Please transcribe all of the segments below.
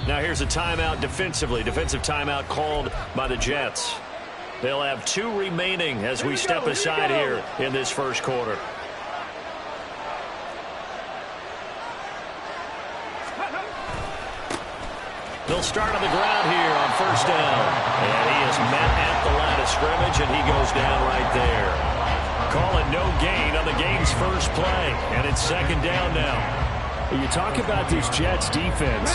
Now here's a timeout defensively. Defensive timeout called by the Jets. They'll have 2 remaining as we step aside here in this first quarter. They'll start on the ground here on first down. And he is met at the line of scrimmage, and he goes down right there. Call it no gain on the game's first play. And it's second down now. You talk about this Jets defense.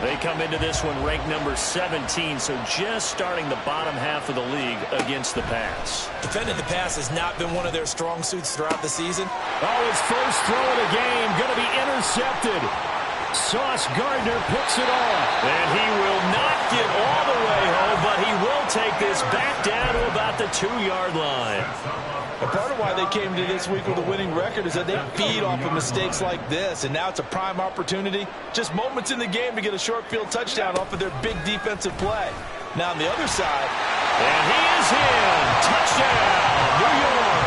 They come into this one ranked number 17, so just starting the bottom half of the league against the pass. Defending the pass has not been one of their strong suits throughout the season. Oh, his first throw of the game going to be intercepted. Sauce Gardner picks it off. And he will not get all the way home, but he will take this back down to about the 2-yard line. And part of why they came to this week with a winning record is that they feed off of mistakes like this, and now it's a prime opportunity. Just moments in the game to get a short field touchdown off of their big defensive play. Now on the other side. And he is in. Touchdown, New York.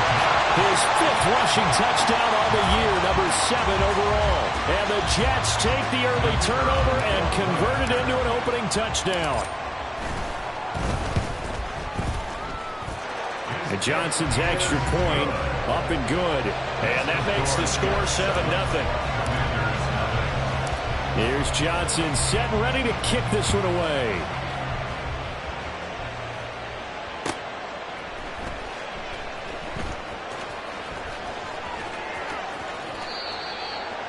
His 5th rushing touchdown on the year, number 7 overall. And the Jets take the early turnover and convert it into an opening touchdown. And Johnson's extra point up and good. And that makes the score 7-0. Here's Johnson set and ready to kick this one away.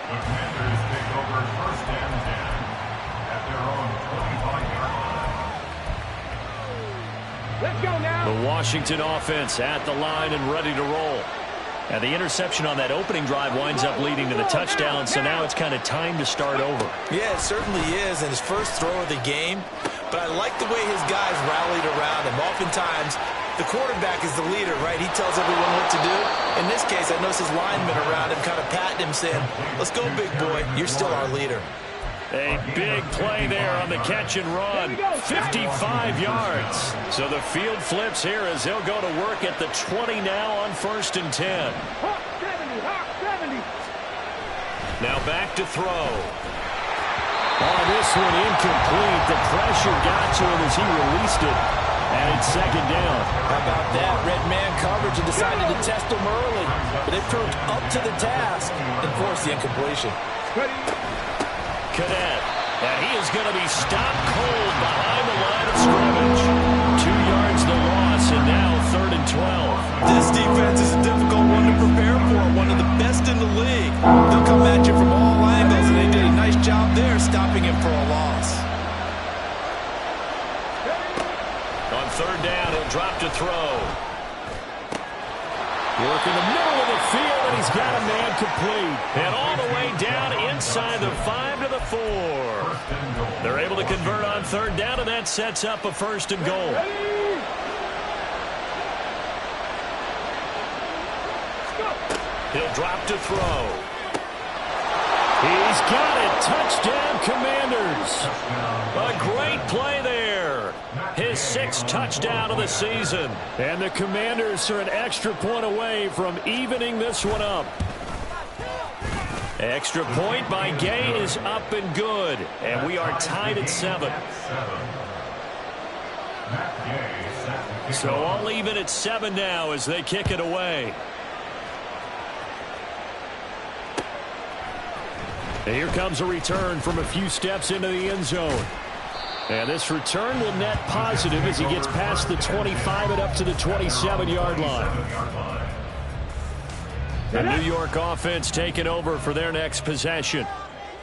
The Commanders take over first and 10 at their own 25-yard line. Let's go now. The Washington offense at the line and ready to roll. And the interception on that opening drive winds up leading to the touchdown, so now it's kind of time to start over. Yeah, it certainly is, and his first throw of the game. But I like the way his guys rallied around him. Oftentimes, the quarterback is the leader, right? He tells everyone what to do. In this case, I noticed his linemen around him kind of patting him, saying, let's go, big boy. You're still our leader. A big play there on the catch and run. 55 yards. So the field flips here as he'll go to work at the 20 now on first and 10. Now back to throw. Oh, this one incomplete. The pressure got to him as he released it. And it's second down. How about that? Red man coverage and decided to test him early. But they proved up to the task and forced the incompletion. Cadet. And he is going to be stopped cold behind the line of scrimmage. 2 yards the loss, and now third and 12. This defense is a difficult one to prepare for. One of the best in the league. They'll come at you from all angles, and they did a nice job there stopping him for a loss. On third down, he'll drop to throw. Work in the middle of the field, and he's got a man complete. And all the way down inside the 5 to the 4. They're able to convert on third down, and that sets up a first and goal. He'll drop to throw. He's got it. Touchdown, Commanders. A great play there. His 6th touchdown of the season. And the Commanders are an extra point away from evening this one up. Extra point by Gay is up and good. And we are tied at 7. So all even at 7 now as they kick it away. And here comes a return from a few steps into the end zone. And this return will net positive as he gets past the 25 and up to the 27-yard line. The New York offense taking over for their next possession.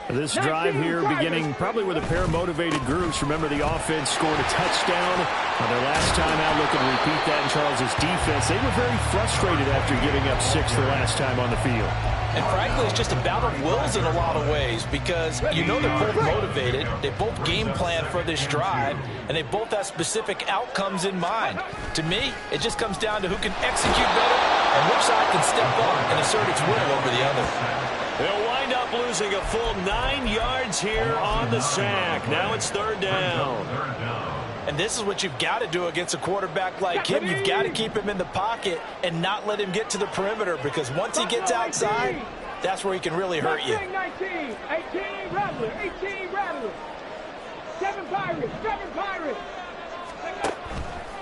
This drive here beginning probably with a pair of motivated groups. Remember, the offense scored a touchdown on their last time out. Looking to repeat that in Charles's defense. They were very frustrated after giving up 6 the last time on the field. And frankly, it's just a battle of wills in a lot of ways because you know they're both motivated. They both game plan for this drive, and they both have specific outcomes in mind. To me, it just comes down to who can execute better and which side can step up and assert its will over the other. They'll wind up losing a full 9 yards here on the sack. Now it's third down. And this is what you've got to do against a quarterback like him. You've got to keep him in the pocket and not let him get to the perimeter because once he gets outside, that's where he can really hurt you. 18, Rattler.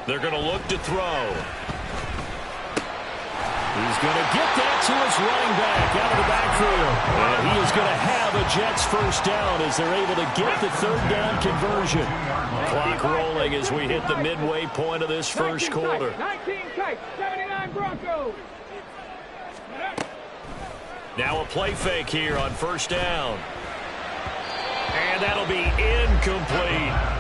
They're going to look to throw. He's going to get that to his running back out of the backfield. And he is going to have a Jets first down as they're able to get the third down conversion. Clock rolling as we hit the midway point of this first quarter. 79 Broncos. Now a play fake here on first down. And that'll be incomplete.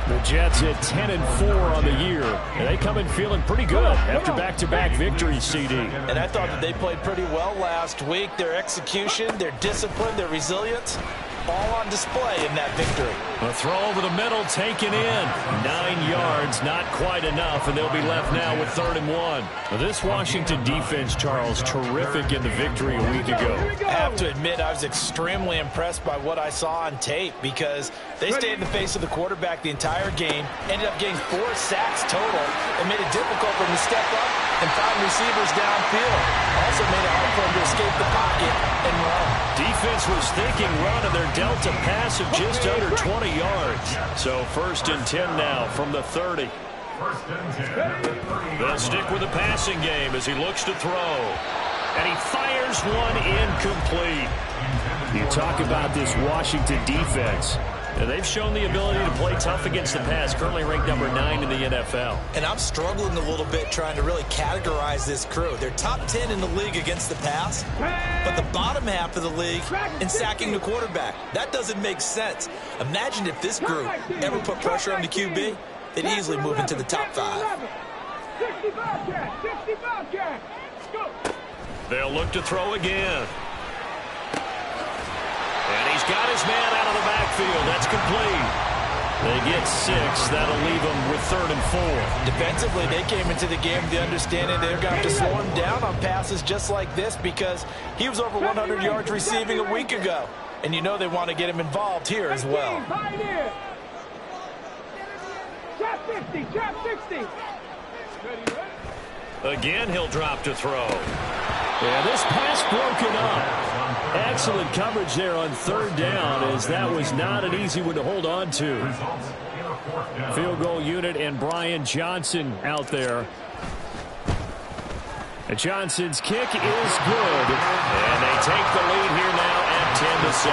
The Jets at 10-4 on the year. And they come in feeling pretty good after back-to-back victories, CD. And I thought that they played pretty well last week. Their execution, their discipline, their resilience, all on display in that victory. A throw over the middle taken in. 9 yards, not quite enough, and they'll be left now with 3rd and 1. This Washington defense, Charles, terrific in the victory a week ago. I have to admit, I was extremely impressed by what I saw on tape because they stayed in the face of the quarterback the entire game, ended up getting 4 sacks total, and made it difficult for him to step up and find receivers downfield. Also made it hard for him to escape the pocket and run. Defense was thinking run, and they're dealt a pass of just under 20 yards. So 1st and 10 now from the 30. They'll stick with the passing game as he looks to throw. And he fires one incomplete. You talk about this Washington defense. They've shown the ability to play tough against the pass, currently ranked number 9 in the NFL. And I'm struggling a little bit trying to really categorize this crew. They're top 10 in the league against the pass, but the bottom half of the league in sacking the quarterback. That doesn't make sense. Imagine if this group ever put pressure on the QB, they'd easily move into the top 5. They'll look to throw again. And he's got his man out of the backfield. That's complete. They get 6. That'll leave them with 3rd and 4. Defensively, they came into the game with the understanding they're going to have to slow him down on passes just like this because he was over 100 yards receiving a week ago. And you know they want to get him involved here as well. Trap 50, trap 60. Again, he'll drop to throw. Yeah, this pass broken up. Excellent coverage there on 3rd down, as that was not an easy one to hold on to. Field goal unit and Brian Johnson out there. And Johnson's kick is good. And they take the lead here now at 10-7.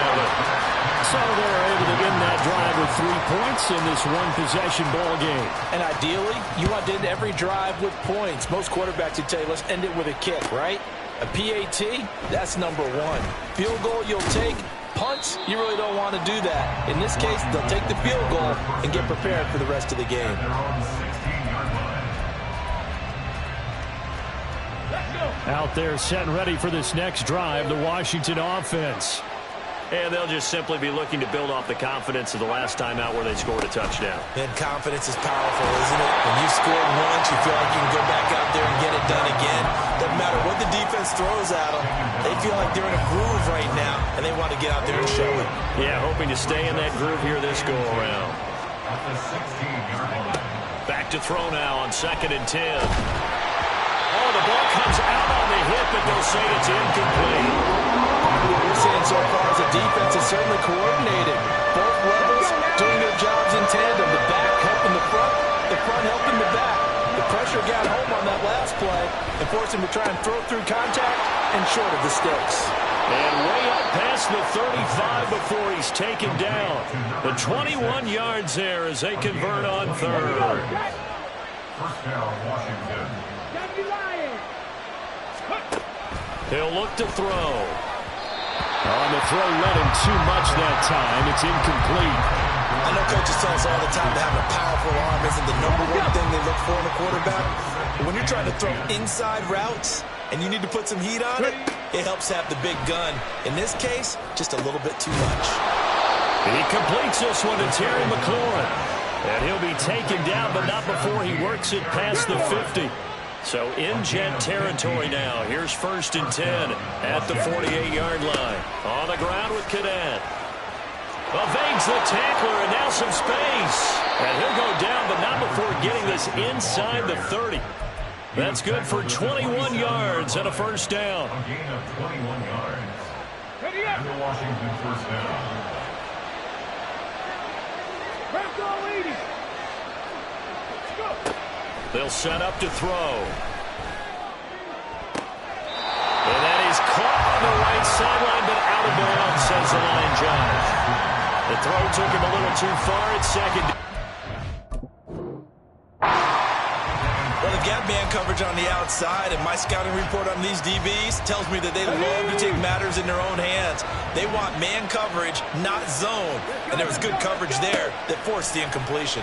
So they're able to win that drive with 3 points in this one-possession ball game. And ideally, you want to end every drive with points. Most quarterbacks would tell you, let's end it with a kick, right? A PAT, that's number 1. Field goal you'll take. Punts, you really don't want to do that. In this case, they'll take the field goal and get prepared for the rest of the game. Out there set and ready for this next drive, the Washington offense. And they'll just simply be looking to build off the confidence of the last time out where they scored a touchdown. And confidence is powerful, isn't it? When you've scored once, you feel like you can go back out there and get it done again. Doesn't matter what the defense throws at them. They feel like they're in a groove right now, and they want to get out there and show it. Yeah, hoping to stay in that groove here this go-around. Back to throw now on 2nd and 10. Oh, the ball comes out on the hip, but they'll say it's incomplete. What we're seeing so far is the defense is certainly coordinated. Both levels doing their jobs in tandem. The back helping the front helping the back. The pressure got home on that last play and forced him to try and throw through contact and short of the sticks. And way up past the 35 before he's taken down. The 21 yards there as they convert on 3rd. First down, Washington. He'll look to throw. On the throw, led him too much that time. It's incomplete. I know coaches tell us all the time that having a powerful arm isn't the number 1 thing they look for in a quarterback. But when you're trying to throw inside routes and you need to put some heat on it, it helps have the big gun. In this case, just a little bit too much. He completes this one to Terry McLaurin. And he'll be taken down, but not before he works it past the 50. So in Jet territory now. Here's 1st and 10 at the 48-yard line. On the ground with Cadet. Evades the tackler, and now some space. And he'll go down, but not before getting this inside the 30. That's good for 21 yards and a first down. A gain of 21 yards. And the Washington first down. They'll set up to throw. And that is caught on the right sideline, but out of bounds, says the line judge. The throw took him a little too far at second. Well, they've got man coverage on the outside, and my scouting report on these DBs tells me that they love to take matters in their own hands. They want man coverage, not zone. And there was good coverage there that forced the incompletion.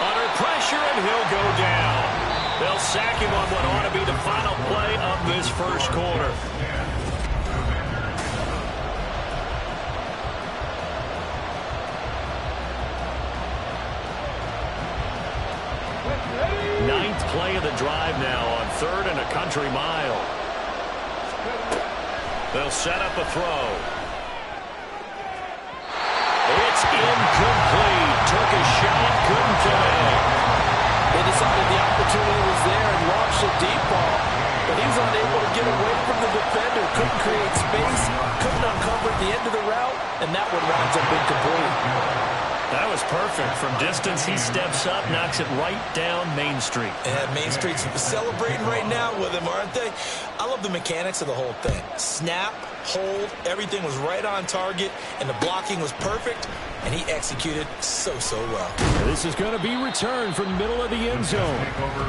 Under pressure, and he'll go down. They'll sack him on what ought to be the final play of this first quarter. Ninth play of the drive now on 3rd and a country mile. They'll set up a throw. It's incomplete. Took a shot, couldn't connect. They decided the opportunity was there and launched a deep ball, but he was unable to get away from the defender, couldn't create space, couldn't uncover at the end of the route, and that one winds up incomplete. That was perfect. From distance, he steps up, knocks it right down Main Street. And Main Street's celebrating right now with him, aren't they? I love the mechanics of the whole thing. Snap, hold, everything was right on target, and the blocking was perfect, and he executed so well. This is going to be returned from the middle of the end zone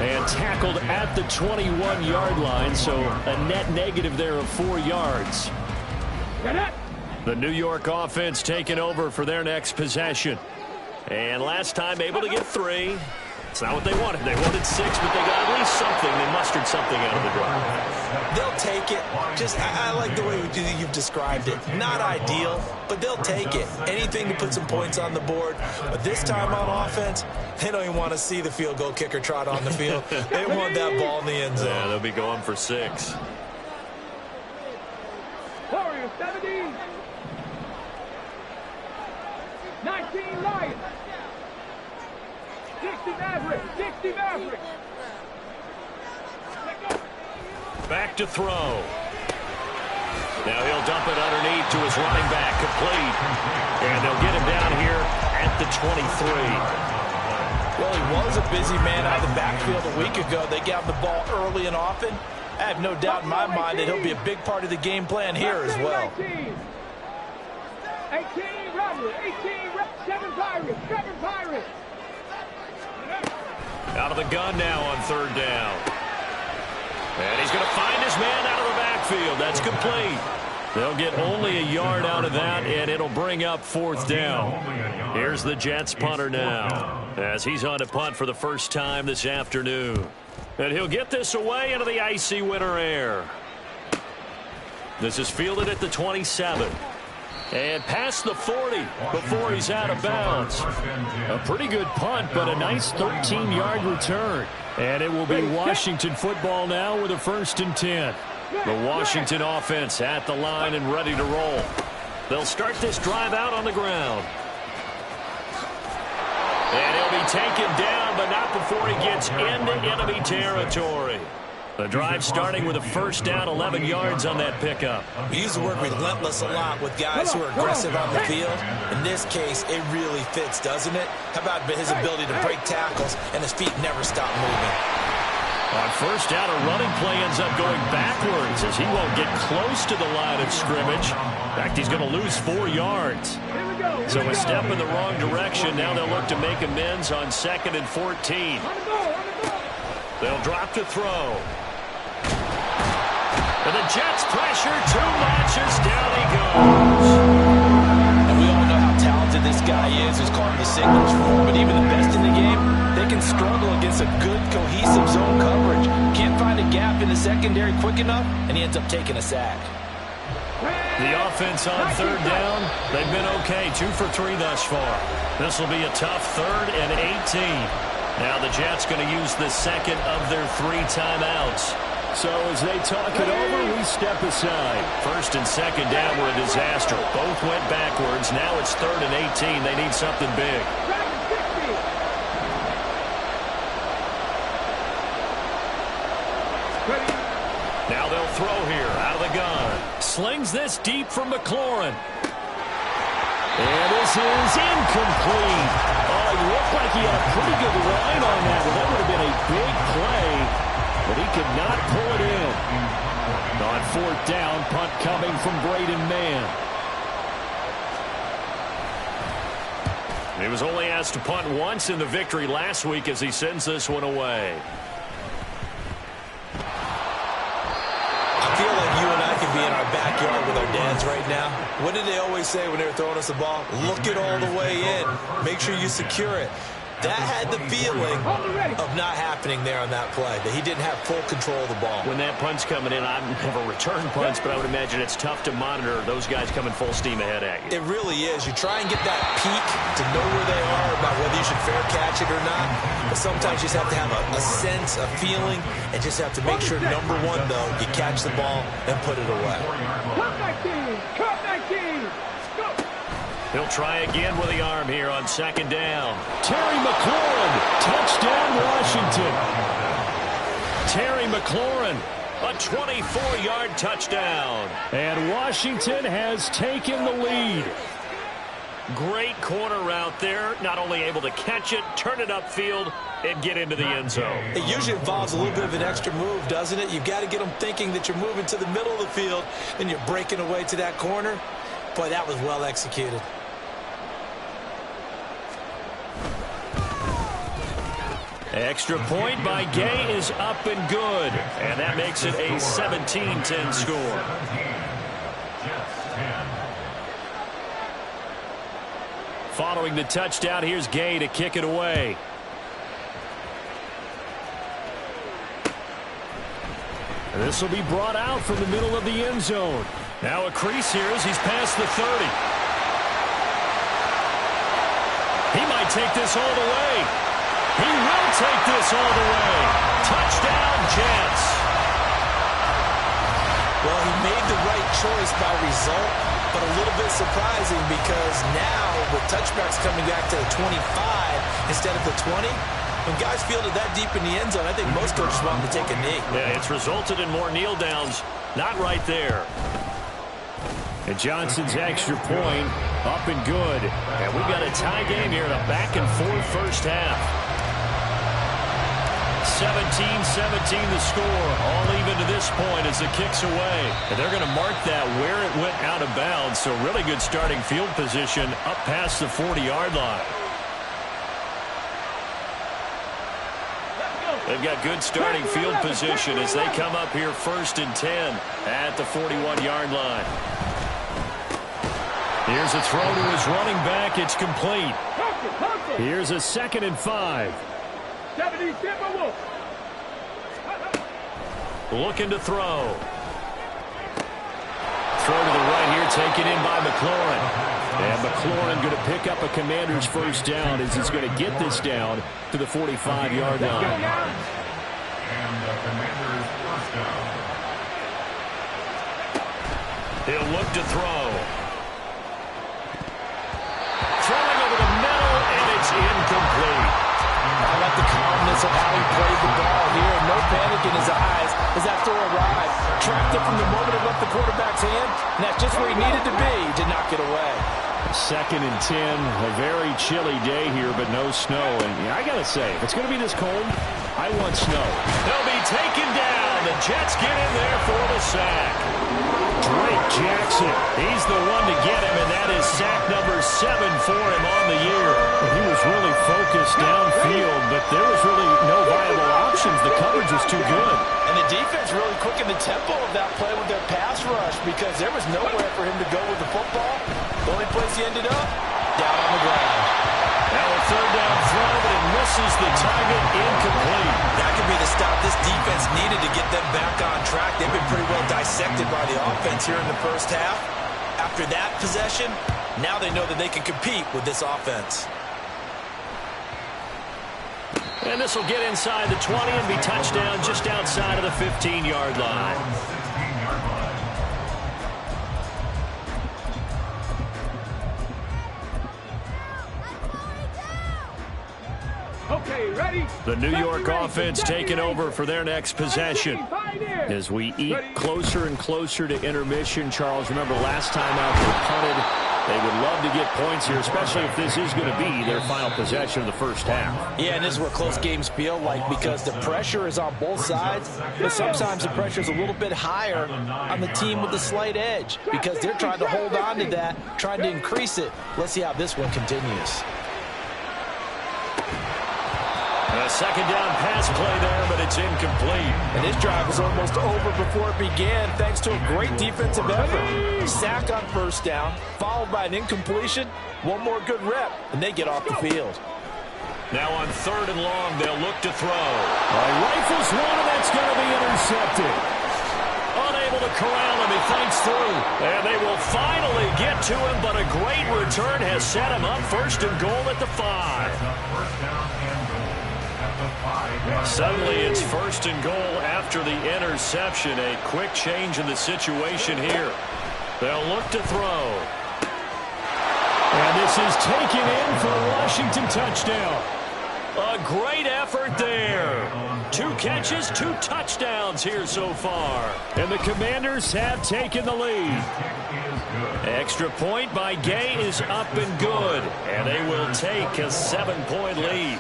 and tackled at the 21-yard line, so a net negative there of 4 yards. The New York offense taking over for their next possession. And last time able to get 3. It's not what they wanted. They wanted 6, but they got at least something. They mustered something out of the drive. They'll take it. I like the way you've described it. Not ideal, but they'll take it. Anything to put some points on the board. But this time on offense, they don't even want to see the field goal kicker trot on the field. They want that ball in the end zone. Yeah, they'll be going for 6. Warriors 17. 19 Lions. 60 Mavericks. 60 Mavericks. Back to throw. Now he'll dump it underneath to his running back, complete. And they'll get him down here at the 23. Well, he was a busy man out of the backfield a week ago. They got the ball early and often. I have no doubt in my mind that he'll be a big part of the game plan here as well. 18 Rebels. 7 Pirates. 7 Pirates. Out of the gun now on 3rd down. And he's going to find his man out of the backfield. That's complete. They'll get only a yard out of that, and it'll bring up 4th down. Here's the Jets punter now, as he's on to punt for the first time this afternoon. And he'll get this away into the icy winter air. This is fielded at the 27. And past the 40 before he's out of bounds. A pretty good punt, but a nice 13-yard return. And it will be Washington football now with a 1st and 10. The Washington offense at the line and ready to roll. They'll start this drive out on the ground. And he'll be taken down, but not before he gets into enemy territory. The drive starting with a 1st down, 11 yards on that pickup. We use the word relentless a lot with guys who are aggressive on the field. In this case, it really fits, doesn't it? How about his ability to break tackles and his feet never stop moving? On 1st down, a running play ends up going backwards as he won't get close to the line of scrimmage. In fact, he's going to lose 4 yards. So a step in the wrong direction. Now they'll look to make amends on 2nd and 14. They'll drop to throw. And the Jets pressure too much as down he goes. And we all know how talented this guy is who's calling the signals for him. But even the best in the game, they can struggle against a good, cohesive zone coverage. Can't find a gap in the secondary quick enough, and he ends up taking a sack. The offense on 3rd down, they've been okay, 2 for 3 thus far. This will be a tough 3rd and 18. Now the Jets going to use the 2nd of their 3 timeouts. So as they talk it over, we step aside. 1st and 2nd down were a disaster. Both went backwards. Now it's 3rd and 18. They need something big. Now they'll throw here out of the gun. Slings this deep from McLaurin. And this is incomplete. Oh, he looked like he had a pretty good line on that. Well, that would have been a big play, but he could not pull it in. On fourth down, punt coming from Braden Mann. He was only asked to punt once in the victory last week as he sends this one away. I feel like you and I could be in our backyard with our dads right now. What did they always say when they were throwing us the ball? Look it all the way in. Make sure you secure it. That had the feeling of not happening there on that play, that he didn't have full control of the ball. When that punt's coming in, I've never returned punts, but I would imagine it's tough to monitor those guys coming full steam ahead at you. It really is. You try and get that peek to know where they are about whether you should fair catch it or not. But sometimes you just have to have a sense, a feeling, and just have to make sure, number one, though, you catch the ball and put it away. Cut that game! Cut that game! Go! He'll try again with the arm here on second down. Terry McLaurin, touchdown Washington. Terry McLaurin, a 24-yard touchdown. And Washington has taken the lead. Great corner route there. Not only able to catch it, turn it upfield, and get into the end zone. It usually involves a little bit of an extra move, doesn't it? You've got to get them thinking that you're moving to the middle of the field and you're breaking away to that corner. Boy, that was well executed. Extra point by Gay is up and good. And that makes it a 17-10 score. Following the touchdown, here's Gay to kick it away. This will be brought out from the middle of the end zone. Now a crease here as he's past the 30. He might take this all the way. He will take this all the way. Touchdown, Jets. Well, he made the right choice by result, but a little bit surprising because now with touchbacks coming back to the 25 instead of the 20, when guys field it that deep in the end zone, I think most coaches want them to take a knee. Yeah, it's resulted in more kneel downs. Not right there. And Johnson's extra point up and good. And we've got a tie game here in a back-and-forth first half. 17-17 the score. All even to this point as the kick's away. And they're going to mark that where it went out of bounds. So really good starting field position up past the 40-yard line. They've got good starting field position as they come up here 1st and 10 at the 41-yard line. Here's a throw to his running back. It's complete. Here's a 2nd and 5. Looking to throw. Throw to the right here, taken in by McLaurin. And McLaurin going to pick up a Commander's first down as he's going to get this down to the 45-yard line. And the Commander's first down. He'll look to throw. Throwing over the middle, and it's incomplete. I like the calmness of how he played the ball here. No panic in his eyes as that throw arrived. Tracked it from the moment it left the quarterback's hand, and that's just where he needed to be to knock it away. 2nd and 10, a very chilly day here, but no snow. And I got to say, if it's going to be this cold, I want snow. They'll be taken down. The Jets get in there for the sack. Drake Jackson, he's the one to get him, and that is sack number 7 for him on the year. He was really focused downfield, but there was really no viable options. The coverage was too good. And the defense really quickened the tempo of that play with their pass rush because there was nowhere for him to go with the football. The only place he ended up, down on the ground. Now a 3rd down throw, but it misses the target, incomplete. That could be the stop this defense needed to get them back on track. They've been pretty well dissected by the offense here in the first half. After that possession, now they know that they can compete with this offense. And this will get inside the 20 and be touchdown just outside of the 15-yard line. 16-yard line. Okay, ready? The New York offense taking over for their next possession. As we eat closer and closer to intermission, Charles, remember last time out they punted They would love to get points here, especially if this is going to be their final possession of the first half. Yeah, and this is what close games feel like because the pressure is on both sides, but sometimes the pressure is a little bit higher on the team with the slight edge because they're trying to hold on to that, trying to increase it. Let's see how this one continues. A second down pass play there, but it's incomplete. And this drive was almost over before it began thanks to a great defensive effort. Sack on first down, followed by an incompletion. One more good rep, and they get off the field. Now on 3rd and long, they'll look to throw. Rifles one, and that's going to be intercepted. Unable to corral him, he fights through. And they will finally get to him, but a great return has set him up 1st and goal at the 5. Suddenly it's 1st and goal after the interception. A quick change in the situation here. They'll look to throw. And this is taken in for a Washington touchdown. A great effort there. 2 catches, 2 touchdowns here so far. And the Commanders have taken the lead. Extra point by Gay is up and good. And they will take a 7-point lead.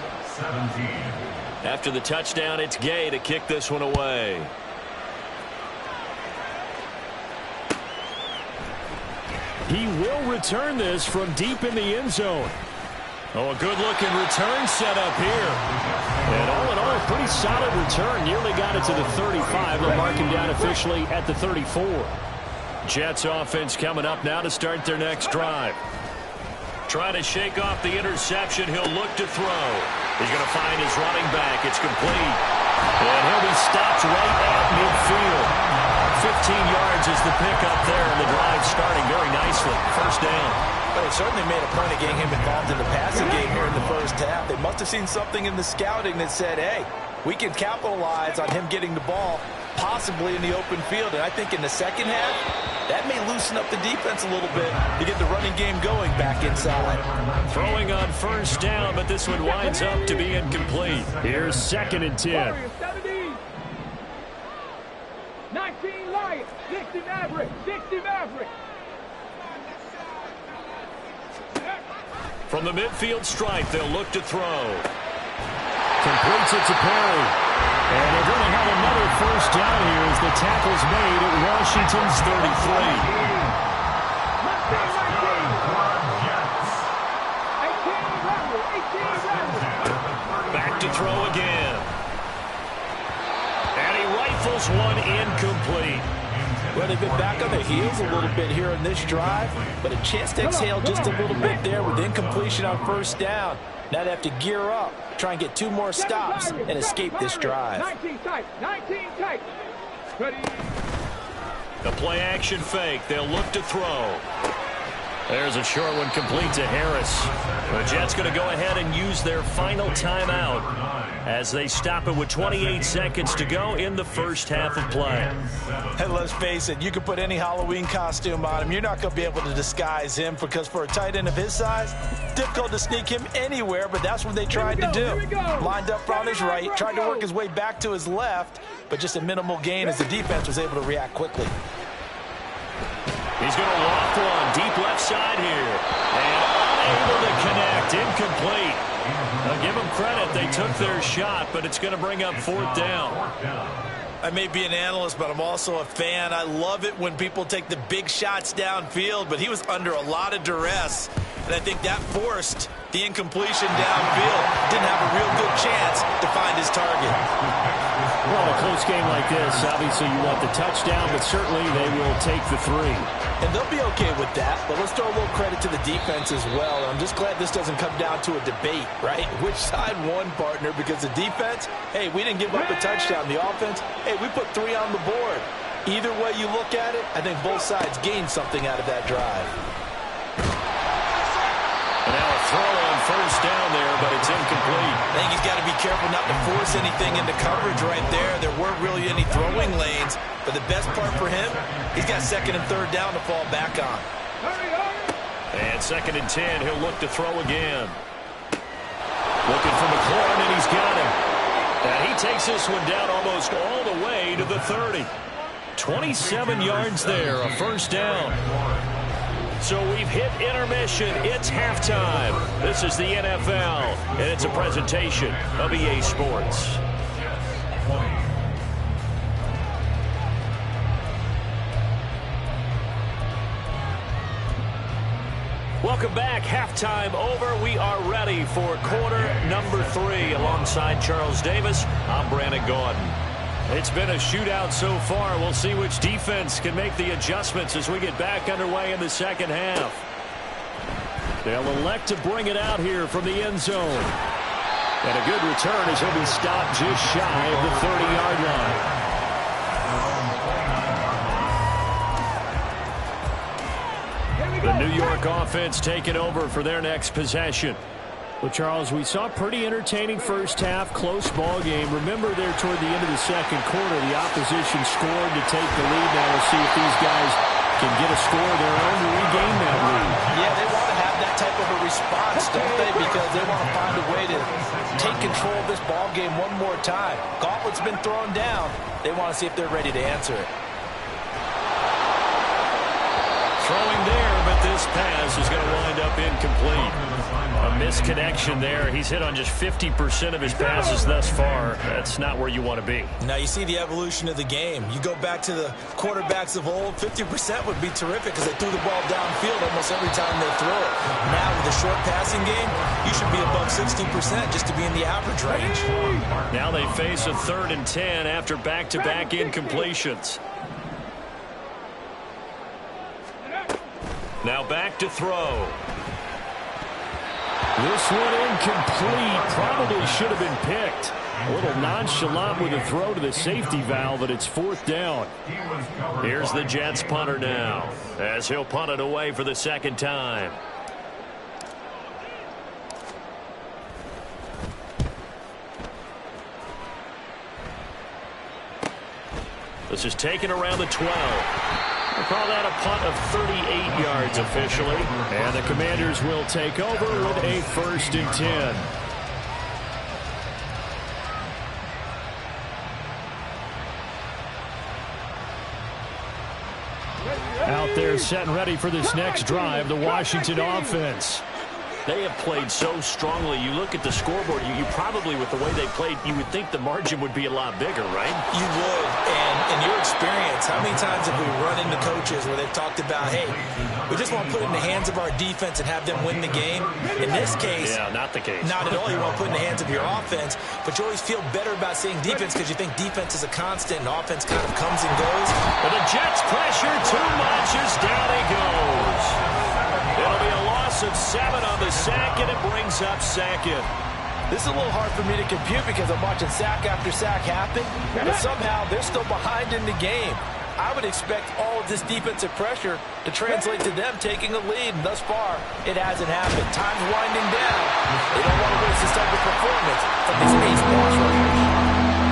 After the touchdown, it's Gay to kick this one away. He will return this from deep in the end zone. Oh, a good-looking return set up here. And all in all, a pretty solid return. Nearly got it to the 35. They'll mark him down officially at the 34. Jets offense coming up now to start their next drive. Trying to shake off the interception. He'll look to throw. He's going to find his running back. It's complete. And he'll be stopped right at midfield. 15 yards is the pickup there, and the drive starting very nicely. 1st down. But they certainly made a point of getting him involved in the passing game here in the first half. They must have seen something in the scouting that said, hey, we can capitalize on him getting the ball possibly in the open field. And I think in the second half, that may loosen up the defense a little bit to get the running game going back inside. Throwing on 1st down, but this one winds up to be incomplete. Here's 2nd and 10. 19 Lions, 60 Maverick, 60 Maverick. From the midfield stripe, they'll look to throw. Completes it to Perry. And they're going to have another 1st down here as the tackle's made at Washington's 33. Back to throw again. And he rifles one incomplete. Well, they've been back on their heels a little bit here in this drive, but a chance to exhale just a little bit there with incompletion on 1st down. Now they have to gear up, try and get 2 more stops and escape this drive. 19 tight, 19 tight. Ready. The play action fake. They'll look to throw. There's a short one complete to Harris. The Jets going to go ahead and use their final timeout as they stop it with 28 seconds to go in the first half of play. And let's face it, you can put any Halloween costume on him. You're not going to be able to disguise him because for a tight end of his size, difficult to sneak him anywhere, but that's what they tried to do. Lined up on his right, tried to work his way back to his left, but just a minimal gain as the defense was able to react quickly. He's going to loft one deep left side here. And unable to connect. Incomplete. Now give them credit. They took their shot, but it's going to bring up 4th down. I may be an analyst, but I'm also a fan. I love it when people take the big shots downfield, but he was under a lot of duress, and I think that forced the incompletion downfield. Didn't have a real good chance to find his target. Well, a close game like this, obviously you want the touchdown, but certainly they will take the 3. And they'll be okay with that, but let's throw a little credit to the defense as well. And I'm just glad this doesn't come down to a debate, right? Which side won, partner? Because the defense, hey, we didn't give up a touchdown. The offense, hey, we put 3 on the board. Either way you look at it, I think both sides gained something out of that drive. And now a throw on 1st down there, but it's incomplete. I think he's got to be careful not to force anything into coverage right there. There weren't really any throwing lanes, but the best part for him, he's got 2nd and 3rd down to fall back on. And 2nd and 10, he'll look to throw again. Looking for McLaurin, and he's got him. And he takes this one down almost all the way to the 30. 27 yards there, a 1st down. So we've hit intermission. It's halftime. This is the NFL, and it's a presentation of EA Sports. Welcome back. Halftime over. We are ready for quarter number 3. Alongside Charles Davis, I'm Brandon Gaudin. It's been a shootout so far. We'll see which defense can make the adjustments as we get back underway in the second half. They'll elect to bring it out here from the end zone. And a good return as he'll be stopped just shy of the 30-yard line. The New York offense taking over for their next possession. Well, Charles, we saw a pretty entertaining first half, close ball game. Remember there toward the end of the second quarter, the opposition scored to take the lead. Now we'll see if these guys can get a score of their own to regain that lead. Yeah, they want to have that type of a response, don't they? Because they want to find a way to take control of this ball game one more time. Gauntlet's been thrown down. They want to see if they're ready to answer it. Throwing there, but this pass is going to wind up incomplete. A misconnection there. He's hit on just 50% of his passes thus far. That's not where you want to be. Now you see the evolution of the game. You go back to the quarterbacks of old, 50% would be terrific because they threw the ball downfield almost every time they throw it. Now with a short passing game, you should be above 60% just to be in the average range. Now they face a 3rd and 10 after back-to-back incompletions. Now back to throw. This one incomplete. Probably should have been picked. A little nonchalant with a throw to the safety valve, but it's 4th down. Here's the Jets punter now, as he'll punt it away for the second time. This is taken around the 12. We'll call that a punt of 38 yards officially. And the Commanders will take over with a 1st and 10. Out there set and ready for this next drive, the Washington offense. They have played so strongly. You look at the scoreboard, you probably, with the way they played, you would think the margin would be a lot bigger, right? You would. And in your experience, how many times have we run into coaches where they've talked about, hey, we just want to put it in the hands of our defense and have them win the game? In this case, yeah, not the case. Not at all. You want to put it in the hands of your offense, but you always feel better about saying defense because you think defense is a constant and offense kind of comes and goes. But the Jets pressure too much as down he goes. It'll be a loss of 7 on the sack, and it brings up 2nd. This is a little hard for me to compute because I'm watching sack after sack happen, but somehow they're still behind in the game. I would expect all of this defensive pressure to translate to them taking a lead, and thus far, it hasn't happened. Time's winding down. They don't want to waste this type of performance from these ace pass rushers.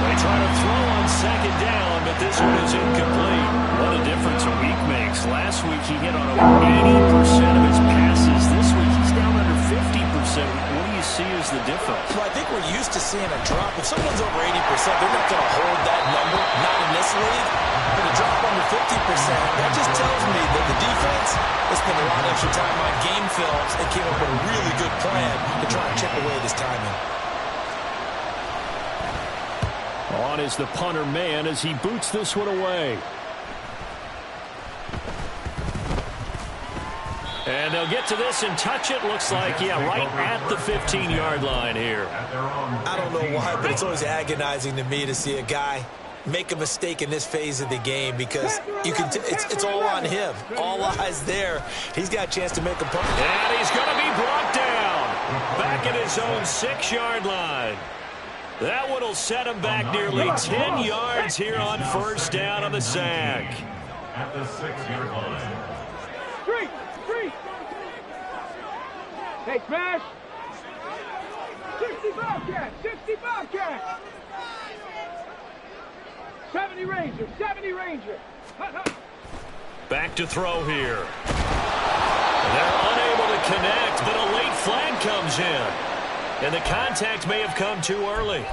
They try to throw on 2nd down, but this one is incomplete. What a difference a week makes. Last week he hit on over 80% of his passes. This week he's down under 50%. What do you see as the difference? Well, I think we're used to seeing a drop. If someone's over 80%, they're not going to hold that number, not in this league. But a drop under 50%, that just tells me that the defense has spent a lot of extra time on game films and came up with a really good plan to try and chip away this timing. On is the punter man as he boots this one away. And they'll get to this and touch it. Looks like, yeah, right at the 15-yard line here. I don't know why, but it's always agonizing to me to see a guy make a mistake in this phase of the game because you can. It's all on him. All eyes there. He's got a chance to make a punt. And he's going to be brought down. Back at his own 6-yard line. That one will set him back nearly 10 yards here on 1st down on the sack. At the 6-yard line. Three. Hey, smash. 60 Bobcat. 70 Ranger. Back to throw here. They're unable to connect, but a late flag comes in. And the contact may have come too early.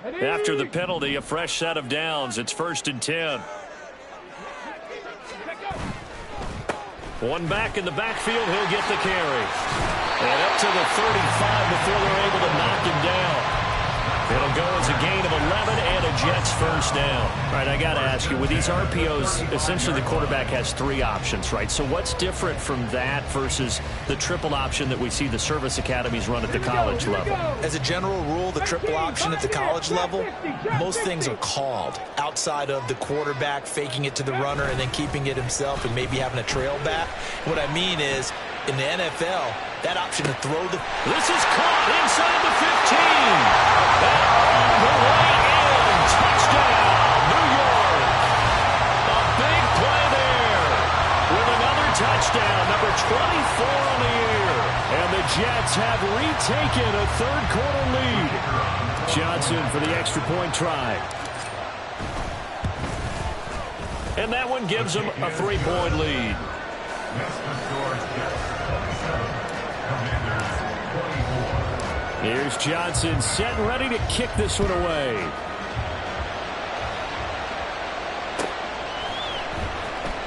After the penalty, a fresh set of downs. It's 1st and 10. One back in the backfield. He'll get the carry. And up to the 35 before they're able to knock him down. It'll go as a gain of 11 and a Jets first down. All right, I got to ask you, with these RPOs, essentially the quarterback has 3 options, right? So what's different from that versus the triple option that we see the service academies run at the college level? As a general rule, the triple option at the college level, most things are called outside of the quarterback faking it to the runner and then keeping it himself and maybe having a trail back. What I mean is, in the NFL, that option to throw the... This is caught inside the 15. And all the way in. Touchdown, New York. A big play there with another touchdown, number 24 on the year. And the Jets have retaken a third-quarter lead. Johnson for the extra point try. And that one gives them a 3-point lead. Here's Johnson set and ready to kick this one away.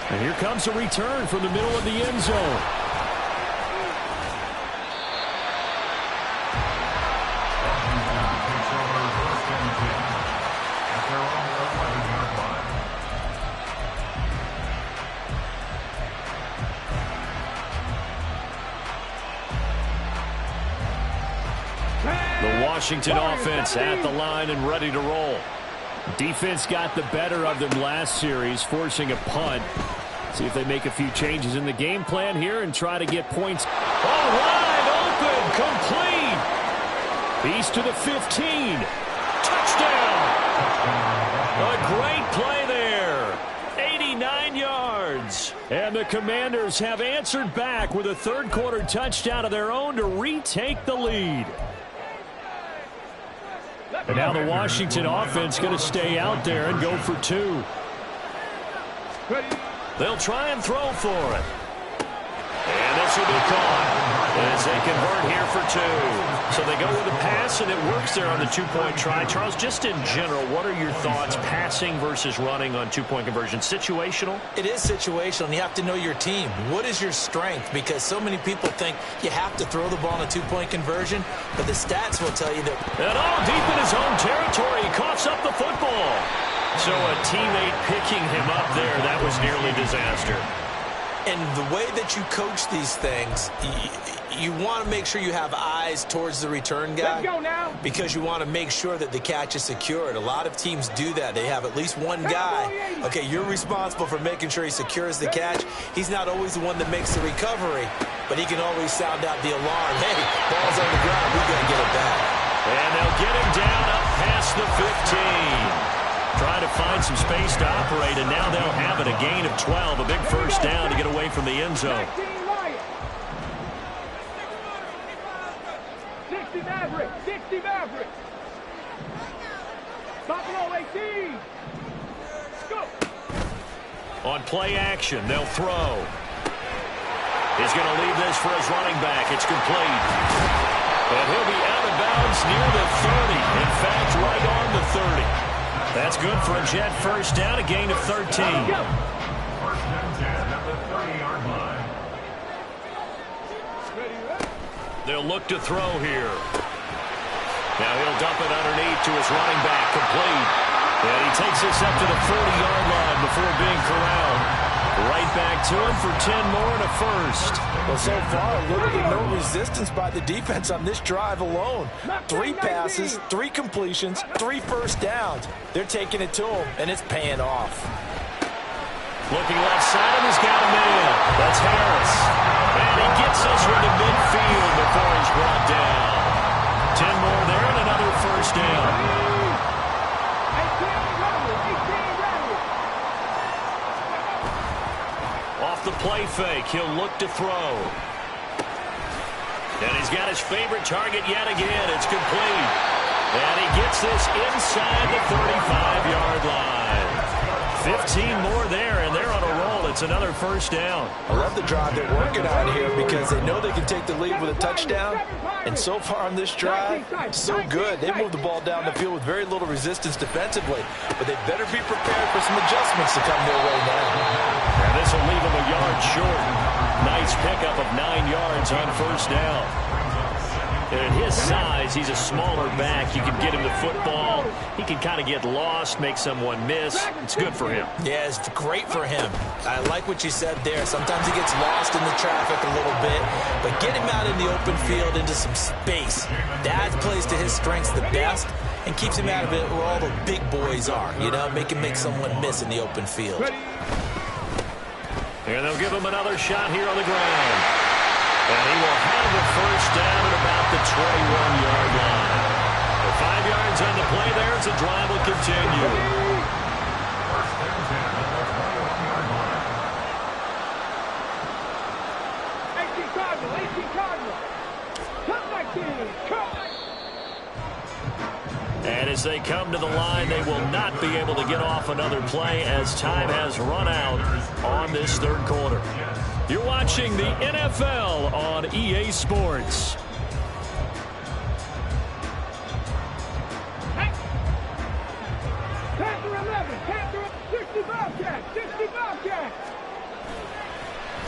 And here comes a return from the middle of the end zone. Washington offense at the line and ready to roll. Defense got the better of them last series, forcing a punt. See if they make a few changes in the game plan here and try to get points. All wide open, complete. He's to the 15. Touchdown. A great play there. 89 yards. And the Commanders have answered back with a third-quarter touchdown of their own to retake the lead. And now the Washington offense going to stay out there and go for 2. They'll try and throw for it. And this will be caught as they convert here for 2. So they go with a pass, and it works there on the 2-point try. Charles, just in general, what are your thoughts passing versus running on 2-point conversion? Situational? It is situational, and you have to know your team. What is your strength? Because so many people think you have to throw the ball in a 2-point conversion, but the stats will tell you that. And all deep in his own territory, he coughs up the football. So a teammate picking him up there, that was nearly disaster. And the way that you coach these things, you want to make sure you have eyes towards the return guy. Let's go now. Because you want to make sure that the catch is secured. A lot of teams do that. They have at least one guy. Okay, you're responsible for making sure he secures the catch. He's not always the one that makes the recovery, but he can always sound out the alarm. Hey, ball's on the ground. We got to get it back. And they'll get him down up past the 15. Trying to find some space to operate, and now they'll have it. A gain of 12, a big first down to get away from the end zone. 60 Mavericks, 60 Mavericks. Buffalo 18. Go. On play action, they'll throw. He's going to leave this for his running back. It's complete. And he'll be out of bounds near the 30. In fact, right on the 30. That's good for a Jet first down, a gain of 13. First and 10 at the 30-yard line. They'll look to throw here. Now he'll dump it underneath to his running back, complete. And he takes this up to the 40-yard line before being corralled. Right back to him for 10 more and a first. Well, so far, literally no resistance by the defense on this drive alone. 3 passes, 3 completions, 3 first downs. They're taking it to him, and it's paying off. Looking left side, and he's got a man. That's Harris. And he gets this one to midfield before he's brought down. 10 more there and another first down. Off the play fake, he'll look to throw. And he's got his favorite target yet again. It's complete. And he gets this inside the 35-yard line. 15 more there, and they're on a roll it's another first down. I love the drive they're working on here because they know they can take the lead with a touchdown. And so far on this drive, so good. They move the ball down the field with very little resistance defensively. But they better be prepared for some adjustments to come their way now. And this will leave them a yard short. Nice pickup of 9 yards on first down. And at his size, he's a smaller back. You can get him the football. He can kind of get lost, make someone miss. It's good for him. Yeah, it's great for him. I like what you said there. Sometimes he gets lost in the traffic a little bit, but get him out in the open field into some space. That plays to his strengths the best and keeps him out of it where all the big boys are, you know, make someone miss in the open field. And they'll give him another shot here on the ground. And he will have the first down at about the 21-yard line. With 5 yards on the play there, as the drive will continue. And as they come to the line, they will not be able to get off another play as time has run out on this third quarter. You're watching the NFL on EA Sports.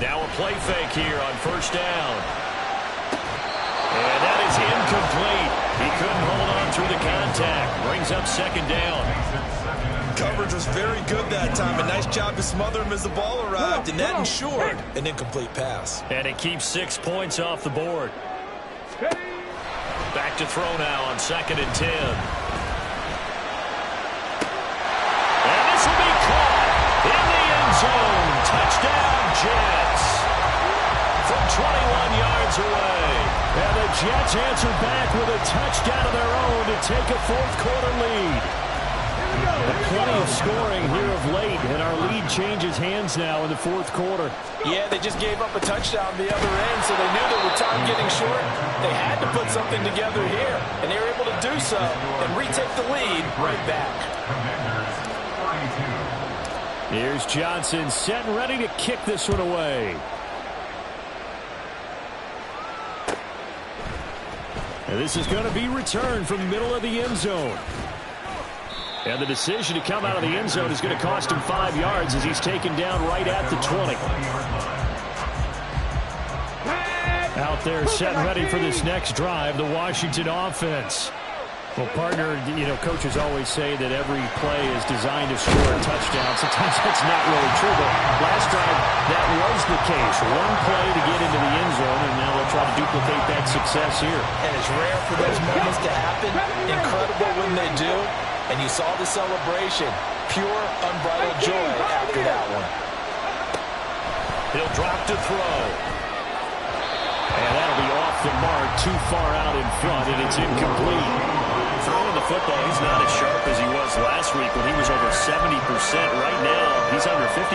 Now a play fake here on first down. And that is incomplete. He couldn't hold on through the contact. Brings up second down. Coverage was very good that time. A nice job to smother him as the ball arrived, and that ensured an incomplete pass. And it keeps 6 points off the board. Back to throw now on 2nd and 10. And this will be caught in the end zone. Touchdown, Jets. From 21 yards away. And the Jets answer back with a touchdown of their own to take a fourth-quarter lead. Plenty of scoring here of late, and our lead changes hands now in the fourth quarter. Yeah, they just gave up a touchdown the other end, so they knew there were time getting short. They had to put something together here, and they were able to do so and retake the lead right back. Here's Johnson set and ready to kick this one away. And this is going to be returned from the middle of the end zone. And the decision to come out of the end zone is going to cost him 5 yards as he's taken down right at the 20. Out there set and ready for this next drive, the Washington offense. Well, partner, you know, coaches always say that every play is designed to score a touchdown. Sometimes that's not really true, but last drive, that was the case. One play to get into the end zone, and now they'll try to duplicate that success here. And it's rare for those moments to happen. Incredible when they do. And you saw the celebration. Pure, unbridled joy after that one. He'll drop to throw. And that'll be off the mark, too far out in front, and it's incomplete. Throwing the football, he's not as sharp as he was last week when he was over 70%. Right now, he's under 50%.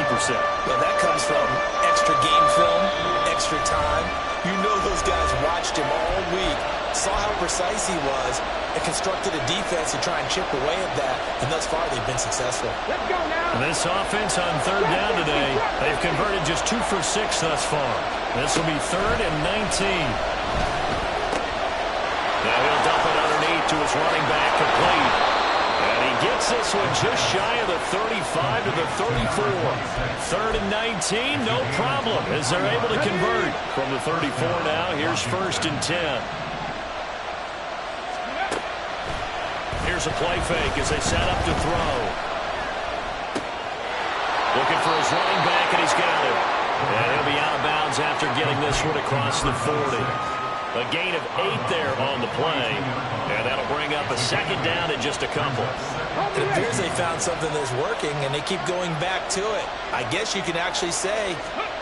Well, that comes from extra game film, extra time. You know those guys watched him all week, saw how precise he was, and constructed a defense to try and chip away at that. And thus far, they've been successful. And this offense on third down today, they've converted just 2 for 6 thus far. This will be 3rd and 19. Now he'll dump it underneath to his running back, complete. And he gets this one just shy of the 35 to the 34. 3rd and 19, no problem, as they're able to convert. From the 34 now, here's 1st and 10. Here's a play fake as they set up to throw. Looking for his running back, and he's got it. And he'll be out of bounds after getting this one across the 40. A gain of 8 there on the play. And that'll bring up a 2nd down and just a couple. It appears they found something that's working, and they keep going back to it. I guess you can actually say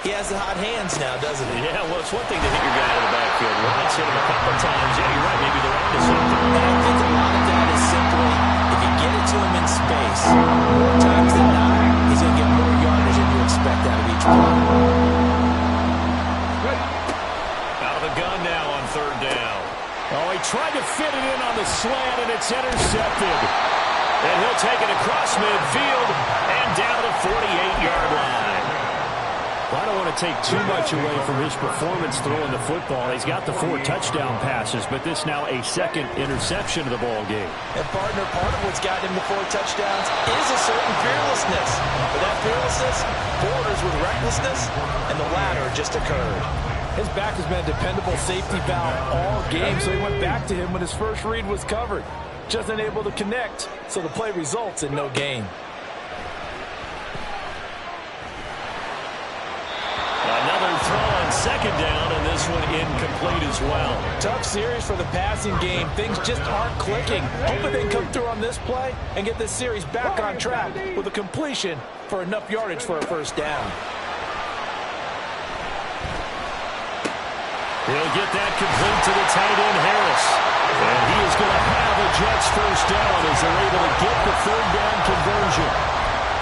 he has the hot hands now, doesn't he? Yeah, well, it's one thing to hit your guy in the backfield. Once, hit him a couple times. Yeah, you're right. Maybe they're onto something. And I think a lot of that is simply, if you get it to him in space, more times than not, he's going to get more yardage than you expect out of each play. Out of the gun now on 3rd down. Oh, he tried to fit it in on the slant, and it's intercepted. And he'll take it across midfield and down to the 48-yard line. Well, I don't want to take too much away from his performance throwing the football. He's got the 4 touchdown passes, but this now a second interception of the ball game. And partner, part of what's gotten him the 4 touchdowns is a certain fearlessness. But that fearlessness borders with recklessness, and the latter just occurred. His back has been a dependable safety valve all game, so he went back to him when his first read was covered. Just unable to connect, so the play results in no gain. Another throw on second down, and this one incomplete as well. Tough series for the passing game. Things just aren't clicking. Hopefully they can come through on this play and get this series back on track with a completion for enough yardage for a first down. He'll get that complete to the tight end, Harris. And he is going to have a Jets first down as they're able to get the third down conversion.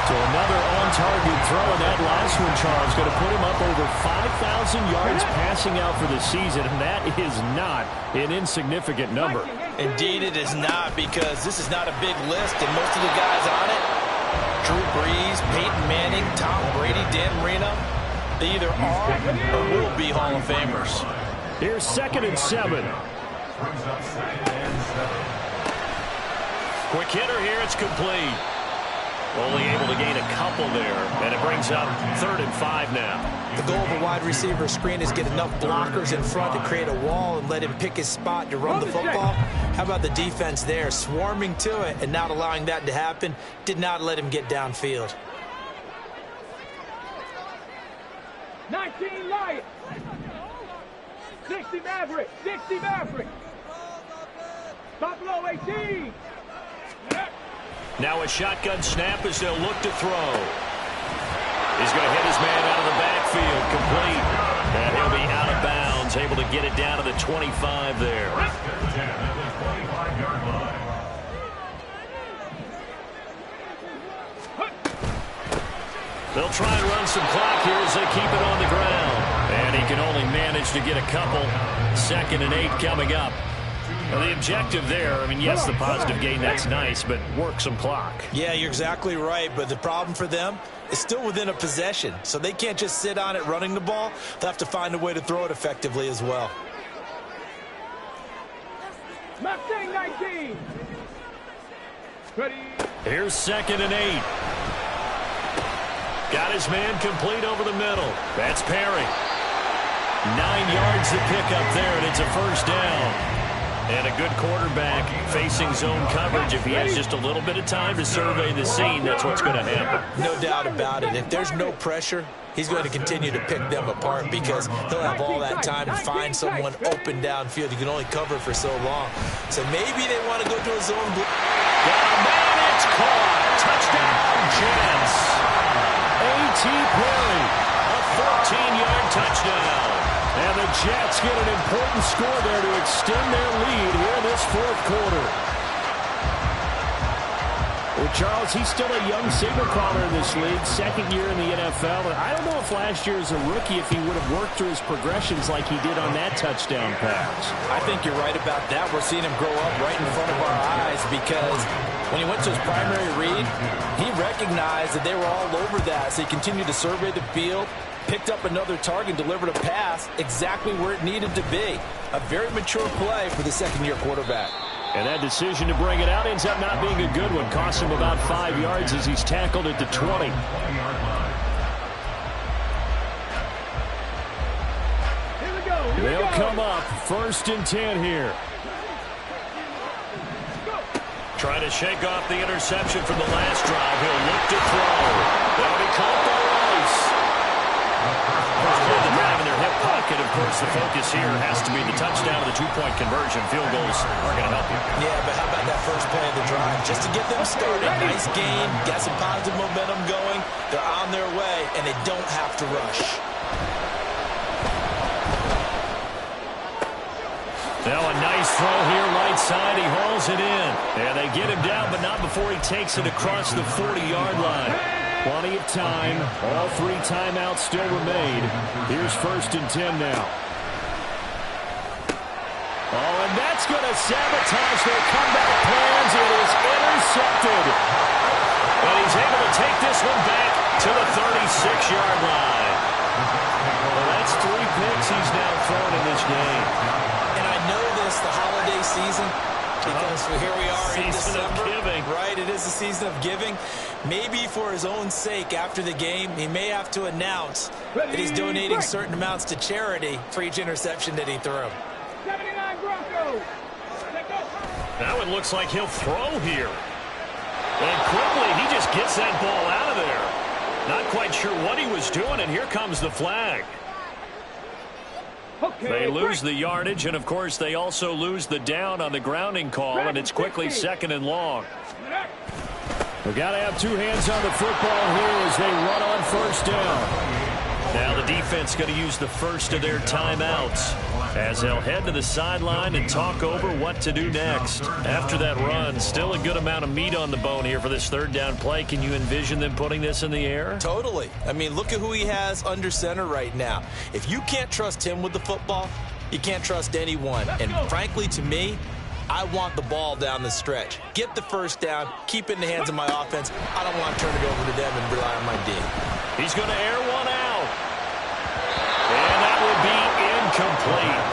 So another on-target throw, and that last one, Charles, going to put him up over 5,000 yards passing out for the season, and that is not an insignificant number. Indeed it is not, because this is not a big list, and most of the guys on it, Drew Brees, Peyton Manning, Tom Brady, Dan Marino, they either are or will be Hall of Famers. Here's 2nd and 7. Quick hitter here, it's complete. Only able to gain a couple there, and it brings up 3rd and 5 now. The goal of a wide receiver screen is get enough blockers in front to create a wall and let him pick his spot to run the football. How about the defense there, swarming to it and not allowing that to happen? Did not let him get downfield. 19 Lions. 60 Maverick. 60 Maverick. Buffalo 18. Now a shotgun snap as they'll look to throw. He's going to hit his man out of the backfield, complete. And he'll be out of bounds, able to get it down to the 25 there. They'll try and run some clock here as they keep it on the ground. And he can only manage to get a couple. 2nd and 8 coming up. Well, the objective there, I mean, yes, the positive gain, that's nice, but work some clock. Yeah, you're exactly right, but the problem for them is still within a possession, so they can't just sit on it running the ball. They'll have to find a way to throw it effectively as well. Mustang 19. Ready. Here's 2nd and 8. Got his man complete over the middle. That's Perry. 9 yards to pick up there, and it's a first down. And a good quarterback facing zone coverage. If he has just a little bit of time to survey the scene, that's what's going to happen. No doubt about it. If there's no pressure, he's going to continue to pick them apart because he'll have all that time to find someone open downfield. You can only cover for so long. So maybe they want to go to a zone. Got a man, it's caught. Touchdown, Jets. A.T. Perry, a 14-yard touchdown. And the Jets get an important score there to extend their lead here in this 4th quarter. Well, Charles, he's still a young signal caller in this league, 2nd year in the NFL. And I don't know if last year as a rookie, if he would have worked through his progressions like he did on that touchdown pass. I think you're right about that. We're seeing him grow up right in front of our eyes because when he went to his primary read, he recognized that they were all over that. So he continued to survey the field, picked up another target, delivered a pass exactly where it needed to be. A very mature play for the 2nd-year quarterback. And that decision to bring it out ends up not being a good one. Costs him about 5 yards as he's tackled at the 20. They'll come up 1st and 10 here. Trying to shake off the interception from the last drive. He'll look to throw. That'll be caught by Rice. The drive in their hip pocket. Of course, the focus here has to be the touchdown and the 2-point conversion. Field goals are going to help you. Yeah, but how about that first play of the drive? Just to get them started. Nice gain. Got some positive momentum going. They're on their way, and they don't have to rush. Now a nice throw here, right side. He hauls it in. And they get him down, but not before he takes it across the 40-yard line. Plenty of time. All 3 timeouts still remain. Here's 1st and 10 now. Oh, and that's going to sabotage their comeback plans. It is intercepted. And he's able to take this one back to the 36-yard line. this game. And I know this, the holiday season, because here we are in December. Season of giving. Right, it is the season of giving. Maybe for his own sake, after the game, he may have to announce that he's donating certain amounts to charity for each interception that he threw. 79 Broncos. Now it looks like he'll throw here. And quickly, he just gets that ball out of there. Not quite sure what he was doing, and here comes the flag. They lose the yardage, and, of course, they also lose the down on the grounding call, and it's quickly 2nd and long. They've got to have two hands on the football here as they run on first down. Now the defense going to use the first of their timeouts as they'll head to the sideline and talk over what to do next. After that run, still a good amount of meat on the bone here for this 3rd down play. Can you envision them putting this in the air? Totally. I mean, look at who he has under center right now. If you can't trust him with the football, you can't trust anyone. And frankly, to me, I want the ball down the stretch. Get the first down, keep it in the hands of my offense. I don't want to turn it over to them and rely on my D. He's going to air one out. And that will be incomplete.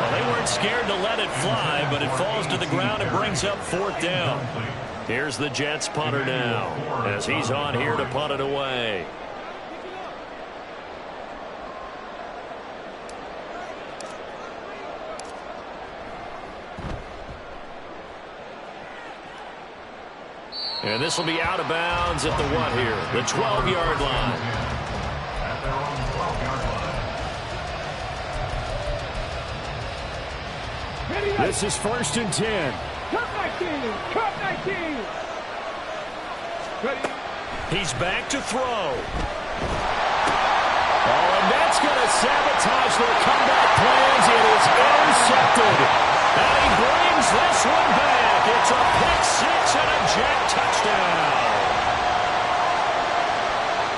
Well, they weren't scared to let it fly, but it falls to the ground and brings up 4th down. Here's the Jets punter now as he's on here to punt it away. And this will be out of bounds at the what here? The 12-yard line. At their own 12-yard line. This is 1st and 10. Cut 19. Cut 19. Ready. He's back to throw. Oh, and that's going to sabotage their comeback plans. It is intercepted. And he brings this one back. It's a pick 6 and a Jet touchdown.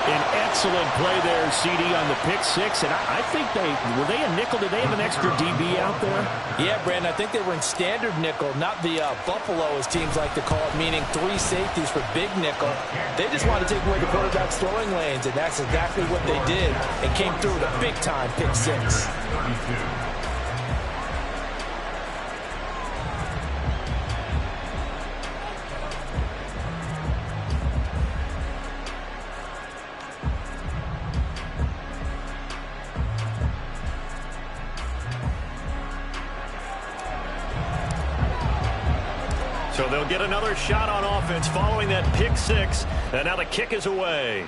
An excellent play there, CD, on the pick 6. And I think were they a nickel? Did they have an extra DB out there? Yeah, Brandon, I think they were in standard nickel, not the Buffalo, as teams like to call it, meaning 3 safeties for big nickel. They just wanted to take away the quarterback's throwing lanes, and that's exactly what they did, and came through with a big-time pick 6. 32. So they'll get another shot on offense following that pick 6. And now the kick is away.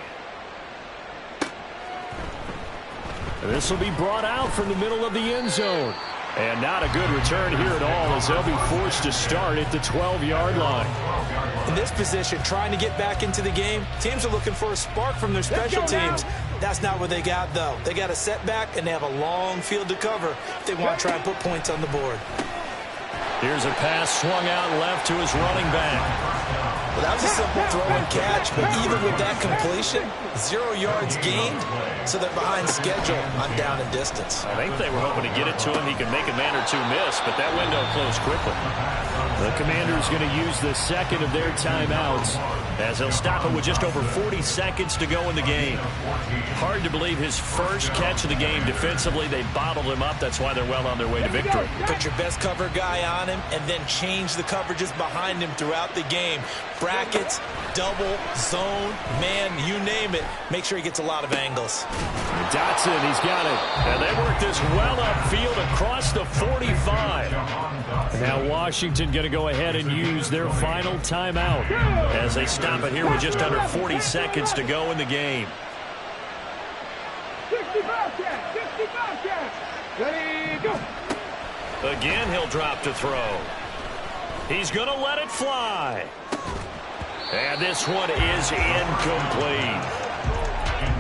This will be brought out from the middle of the end zone. And not a good return here at all as they'll be forced to start at the 12-yard line. In this position, trying to get back into the game, teams are looking for a spark from their special teams. That's not what they got, though. They got a setback, and they have a long field to cover if they want to try and put points on the board. Here's a pass swung out left to his running back. Well, that was a simple throw and catch, but even with that completion, 0 yards gained, so they're behind schedule on down and distance. I think they were hoping to get it to him. He could make a man or two miss, but that window closed quickly. The Commanders going to use the 2nd of their timeouts as they'll stop it with just over 40 seconds to go in the game. Hard to believe his first catch of the game defensively. They bottled him up. That's why they're well on their way to victory. Put your best cover guy on him and then change the coverages behind him throughout the game. Brackets, double, zone, man, you name it. Make sure he gets a lot of angles. Dotson, he's got it. And they work this well upfield across the 45. Now Washington going to go ahead and use their final timeout as they stop it here with just under 40 seconds to go in the game. 65 catch. 65 catch. Ready, go. Again, he'll drop to throw. He's going to let it fly. And this one is incomplete.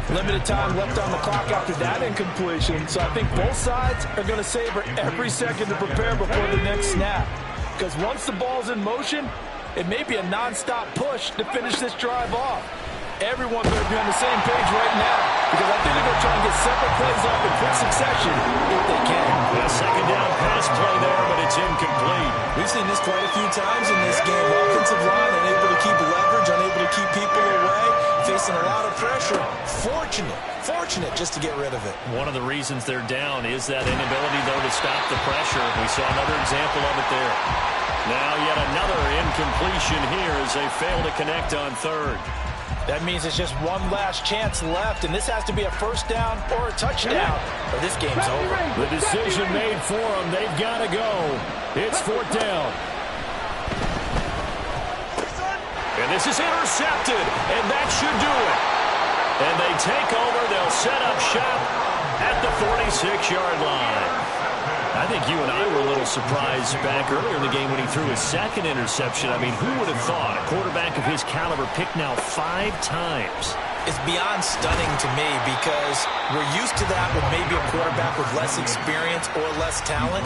Limited time left on the clock after that incompletion, so I think both sides are going to savor every second to prepare before the next snap. Because once the ball's in motion, it may be a non-stop push to finish this drive off. Everyone better be on the same page right now, because I think they're going to try and get several plays off in quick succession if they can. A second down pass play there, but it's incomplete. We've seen this quite a few times in this game. Offensive line unable to keep leverage, unable to keep people away, facing a lot of pressure. Fortunate just to get rid of it. One of the reasons they're down is that inability, though, to stop the pressure. We saw another example of it there. Now yet another incompletion here as they fail to connect on third. That means it's just one last chance left, and this has to be a first down or a touchdown, or this game's over. The decision made for them. They've got to go. It's fourth down. And this is intercepted, and that should do it. And they take over. They'll set up shop at the 46-yard line. I think you and I were a little surprised back earlier in the game when he threw his second interception. I mean, who would have thought a quarterback of his caliber picked now 5 times? It's beyond stunning to me because we're used to that with maybe a quarterback with less experience or less talent.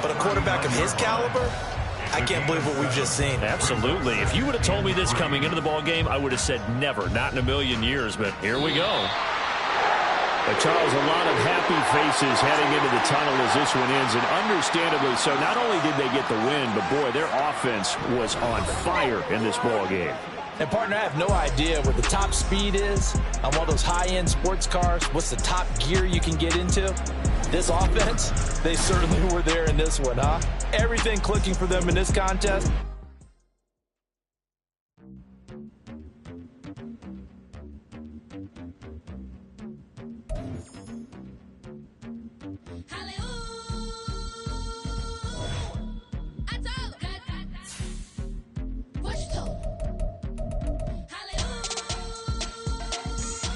But a quarterback of his caliber, I can't believe what we've just seen. Absolutely. If you would have told me this coming into the ball game, I would have said never, not in a million years. But here we go. But Charles, a lot of happy faces heading into the tunnel as this one ends, and understandably so. Not only did they get the win, but boy, their offense was on fire in this ball game. And, partner, I have no idea what the top speed is on one of those high-end sports cars. What's the top gear you can get into? This offense, they certainly were there in this one, huh? Everything clicking for them in this contest.